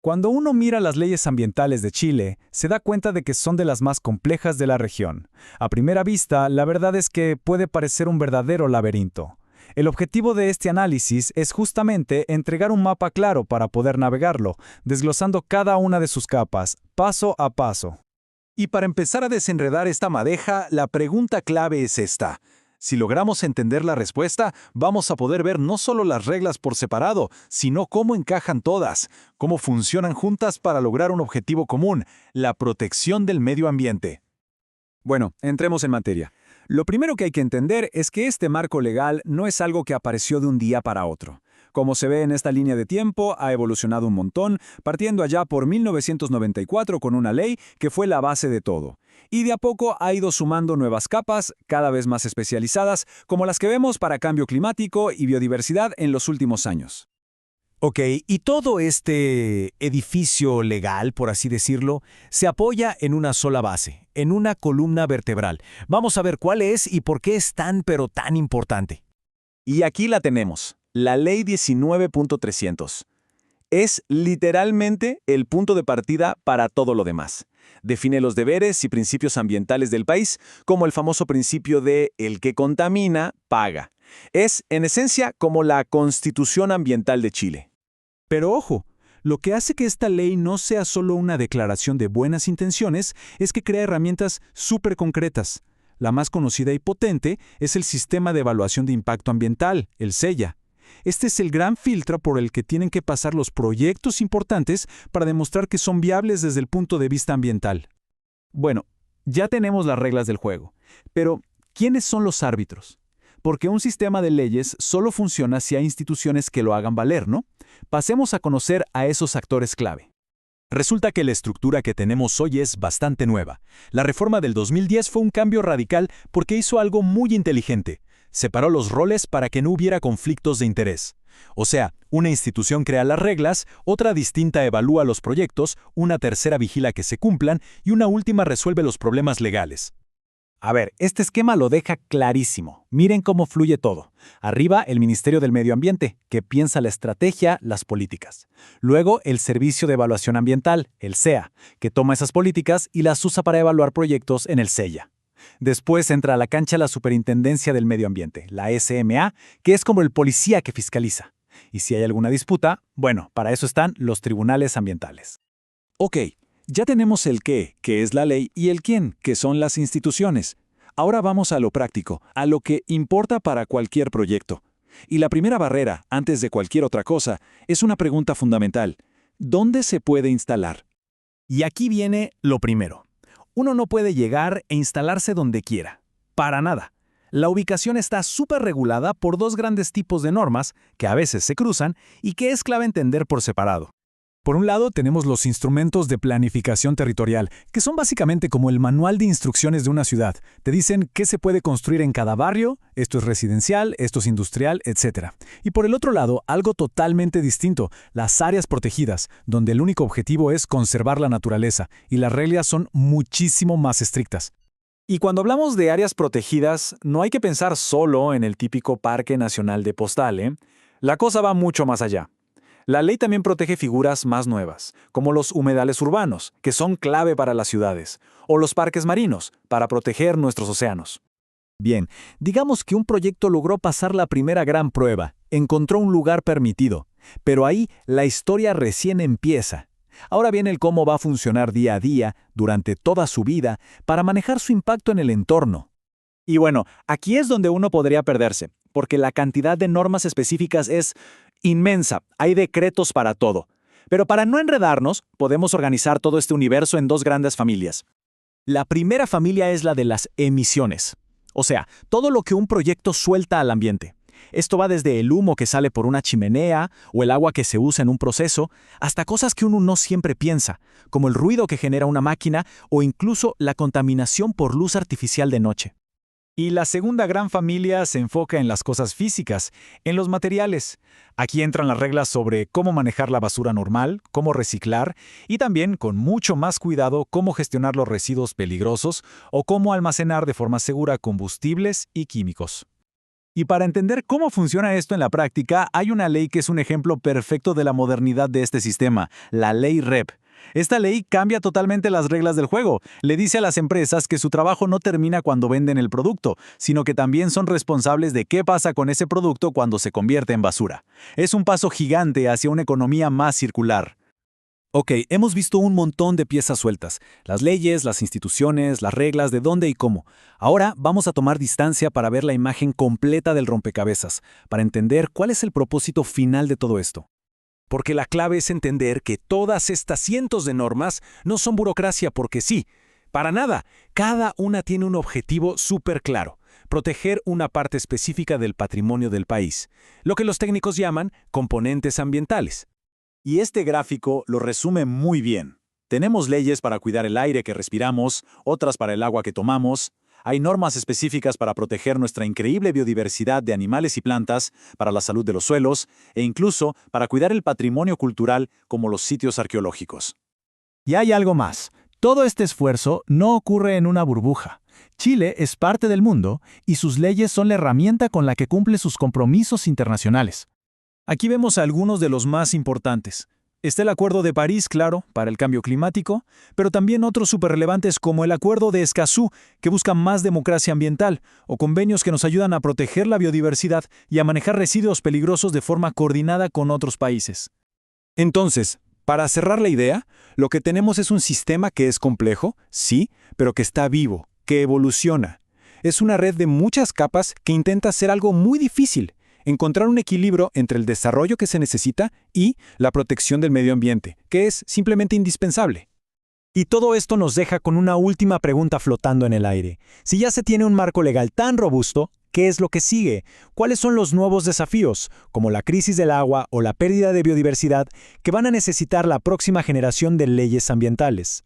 Cuando uno mira las leyes ambientales de Chile, se da cuenta de que son de las más complejas de la región. A primera vista, la verdad es que puede parecer un verdadero laberinto. El objetivo de este análisis es justamente entregar un mapa claro para poder navegarlo, desglosando cada una de sus capas, paso a paso. Y para empezar a desenredar esta madeja, la pregunta clave es esta. Si logramos entender la respuesta, vamos a poder ver no solo las reglas por separado, sino cómo encajan todas, cómo funcionan juntas para lograr un objetivo común, la protección del medio ambiente. Bueno, entremos en materia. Lo primero que hay que entender es que este marco legal no es algo que apareció de un día para otro. Como se ve en esta línea de tiempo, ha evolucionado un montón, partiendo allá por 1994 con una ley que fue la base de todo. Y de a poco ha ido sumando nuevas capas, cada vez más especializadas, como las que vemos para cambio climático y biodiversidad en los últimos años. Ok, y todo este edificio legal, por así decirlo, se apoya en una sola base, en una columna vertebral. Vamos a ver cuál es y por qué es tan pero tan importante. Y aquí la tenemos, la Ley 19.300. Es literalmente el punto de partida para todo lo demás. Define los deberes y principios ambientales del país, como el famoso principio de el que contamina, paga. Es, en esencia, como la Constitución Ambiental de Chile. Pero ojo, lo que hace que esta ley no sea solo una declaración de buenas intenciones es que crea herramientas súper concretas. La más conocida y potente es el Sistema de Evaluación de Impacto Ambiental, el SEIA. Este es el gran filtro por el que tienen que pasar los proyectos importantes para demostrar que son viables desde el punto de vista ambiental. Bueno, ya tenemos las reglas del juego, pero ¿quiénes son los árbitros? Porque un sistema de leyes solo funciona si hay instituciones que lo hagan valer, ¿no? Pasemos a conocer a esos actores clave. Resulta que la estructura que tenemos hoy es bastante nueva. La reforma del 2010 fue un cambio radical porque hizo algo muy inteligente. Separó los roles para que no hubiera conflictos de interés. O sea, una institución crea las reglas, otra distinta evalúa los proyectos, una tercera vigila que se cumplan y una última resuelve los problemas legales. A ver, este esquema lo deja clarísimo. Miren cómo fluye todo. Arriba, el Ministerio del Medio Ambiente, que piensa la estrategia, las políticas. Luego, el Servicio de Evaluación Ambiental, el SEA, que toma esas políticas y las usa para evaluar proyectos en el SEIA. Después entra a la cancha la Superintendencia del Medio Ambiente, la SMA, que es como el policía que fiscaliza. Y si hay alguna disputa, bueno, para eso están los tribunales ambientales. Ok, ya tenemos el qué, que es la ley, y el quién, que son las instituciones. Ahora vamos a lo práctico, a lo que importa para cualquier proyecto. Y la primera barrera, antes de cualquier otra cosa, es una pregunta fundamental. ¿Dónde se puede instalar? Y aquí viene lo primero. Uno no puede llegar e instalarse donde quiera. Para nada. La ubicación está súper regulada por dos grandes tipos de normas, que a veces se cruzan y que es clave entender por separado. Por un lado, tenemos los instrumentos de planificación territorial, que son básicamente como el manual de instrucciones de una ciudad. Te dicen qué se puede construir en cada barrio, esto es residencial, esto es industrial, etc. Y por el otro lado, algo totalmente distinto, las áreas protegidas, donde el único objetivo es conservar la naturaleza, y las reglas son muchísimo más estrictas. Y cuando hablamos de áreas protegidas, no hay que pensar solo en el típico Parque Nacional de Postal, ¿eh? La cosa va mucho más allá. La ley también protege figuras más nuevas, como los humedales urbanos, que son clave para las ciudades, o los parques marinos, para proteger nuestros océanos. Bien, digamos que un proyecto logró pasar la primera gran prueba, encontró un lugar permitido, pero ahí la historia recién empieza. Ahora viene el cómo va a funcionar día a día, durante toda su vida, para manejar su impacto en el entorno. Y bueno, aquí es donde uno podría perderse, porque la cantidad de normas específicas es inmensa, hay decretos para todo. Pero para no enredarnos, podemos organizar todo este universo en dos grandes familias. La primera familia es la de las emisiones, o sea, todo lo que un proyecto suelta al ambiente. Esto va desde el humo que sale por una chimenea o el agua que se usa en un proceso, hasta cosas que uno no siempre piensa, como el ruido que genera una máquina o incluso la contaminación por luz artificial de noche. Y la segunda gran familia se enfoca en las cosas físicas, en los materiales. Aquí entran las reglas sobre cómo manejar la basura normal, cómo reciclar y también, con mucho más cuidado, cómo gestionar los residuos peligrosos o cómo almacenar de forma segura combustibles y químicos. Y para entender cómo funciona esto en la práctica, hay una ley que es un ejemplo perfecto de la modernidad de este sistema, la Ley REP. Esta ley cambia totalmente las reglas del juego. Le dice a las empresas que su trabajo no termina cuando venden el producto, sino que también son responsables de qué pasa con ese producto cuando se convierte en basura. Es un paso gigante hacia una economía más circular. Ok, hemos visto un montón de piezas sueltas, las leyes, las instituciones, las reglas de dónde y cómo. Ahora vamos a tomar distancia para ver la imagen completa del rompecabezas, para entender cuál es el propósito final de todo esto. Porque la clave es entender que todas estas cientos de normas no son burocracia porque sí. Para nada, cada una tiene un objetivo súper claro: proteger una parte específica del patrimonio del país, lo que los técnicos llaman componentes ambientales. Y este gráfico lo resume muy bien. Tenemos leyes para cuidar el aire que respiramos, otras para el agua que tomamos. Hay normas específicas para proteger nuestra increíble biodiversidad de animales y plantas, para la salud de los suelos, e incluso para cuidar el patrimonio cultural como los sitios arqueológicos. Y hay algo más. Todo este esfuerzo no ocurre en una burbuja. Chile es parte del mundo y sus leyes son la herramienta con la que cumple sus compromisos internacionales. Aquí vemos algunos de los más importantes. Está el Acuerdo de París, claro, para el cambio climático, pero también otros superrelevantes como el Acuerdo de Escazú, que busca más democracia ambiental, o convenios que nos ayudan a proteger la biodiversidad y a manejar residuos peligrosos de forma coordinada con otros países. Entonces, para cerrar la idea, lo que tenemos es un sistema que es complejo, sí, pero que está vivo, que evoluciona. Es una red de muchas capas que intenta hacer algo muy difícil: encontrar un equilibrio entre el desarrollo que se necesita y la protección del medio ambiente, que es simplemente indispensable. Y todo esto nos deja con una última pregunta flotando en el aire. Si ya se tiene un marco legal tan robusto, ¿qué es lo que sigue? ¿Cuáles son los nuevos desafíos, como la crisis del agua o la pérdida de biodiversidad, que van a necesitar la próxima generación de leyes ambientales?